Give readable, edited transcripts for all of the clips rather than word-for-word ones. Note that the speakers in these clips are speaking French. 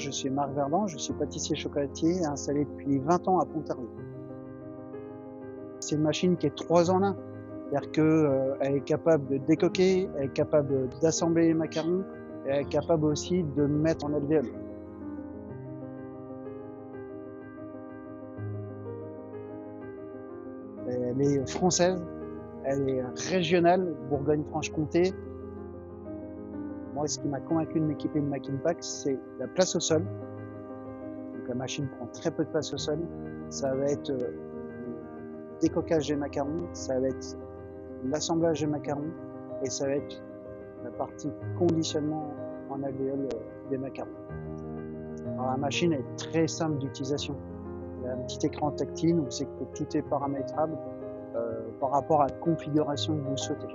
Je suis Marc Verdand, je suis pâtissier chocolatier installé depuis 20 ans à Pontarlier. C'est une machine qui est 3 en 1, c'est-à-dire qu'elle est capable de décoquer, elle est capable d'assembler les macarons et elle est capable aussi de mettre en alvéole. Elle est française, elle est régionale, Bourgogne-Franche-Comté. Moi, ce qui m'a convaincu de m'équiper de Makinpack, c'est la place au sol. Donc la machine prend très peu de place au sol. Ça va être le décoquage des macarons, ça va être l'assemblage des macarons et ça va être la partie conditionnement en alvéole des macarons. Alors la machine est très simple d'utilisation. Il y a un petit écran tactile où c'est que tout est paramétrable par rapport à la configuration que vous souhaitez.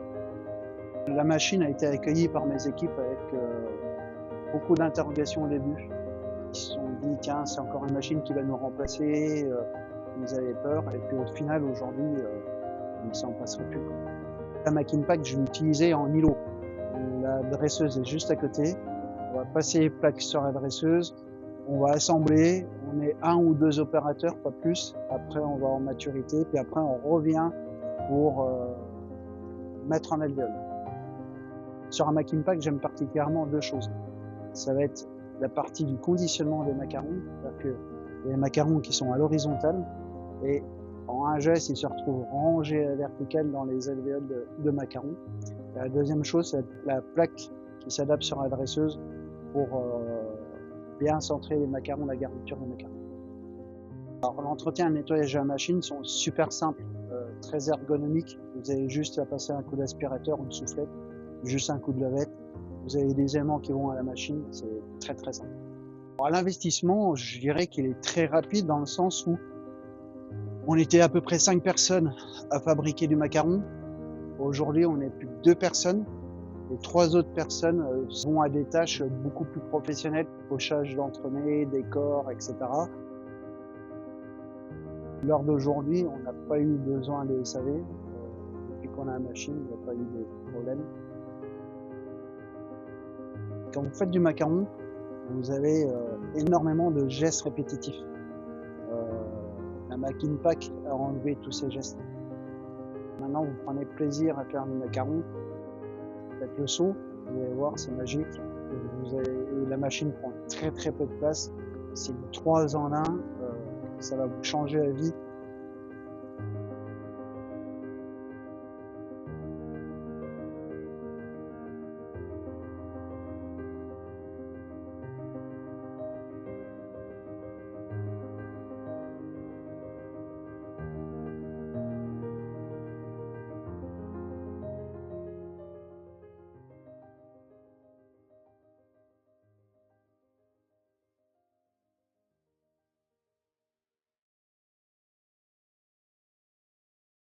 La machine a été accueillie par mes équipes avec beaucoup d'interrogations au début. Ils se sont dit tiens, c'est encore une machine qui va nous remplacer, ils avaient peur et puis au final aujourd'hui ils ne s'en passeraient plus. La Makinpack, je l'ai utilisée en îlot. La dresseuse est juste à côté. On va passer les plaques sur la dresseuse, on va assembler, on est 1 ou 2 opérateurs, pas plus. Après on va en maturité, puis après on revient pour mettre en alvéole. Sur un Makinpack, j'aime particulièrement 2 choses. Ça va être la partie du conditionnement des macarons, c'est-à-dire que les macarons qui sont à l'horizontale et en un geste, ils se retrouvent rangés à la verticale dans les alvéoles de macarons. Et la deuxième chose, c'est la plaque qui s'adapte sur la dresseuse pour bien centrer les macarons, la garniture des macarons. Alors l'entretien et le nettoyage de la machine sont super simples, très ergonomiques. Vous avez juste à passer un coup d'aspirateur ou une soufflette, juste un coup de lavette. Vous avez des aimants qui vont à la machine, c'est très très simple. Alors l'investissement, je dirais qu'il est très rapide dans le sens où on était à peu près 5 personnes à fabriquer du macaron. Aujourd'hui, on est plus de 2 personnes. Et 3 autres personnes vont à des tâches beaucoup plus professionnelles, pochage d'entremets, décor, etc. Lors d'aujourd'hui, on n'a pas eu besoin de SAV. Depuis qu'on a la machine, il n'y a pas eu de problème. Quand vous faites du macaron, vous avez énormément de gestes répétitifs. La Makinpack a enlevé tous ces gestes. Maintenant, vous prenez plaisir à faire du macaron. Faites le saut, vous allez voir, c'est magique. La machine prend très très peu de place. C'est du 3 en 1, ça va vous changer la vie.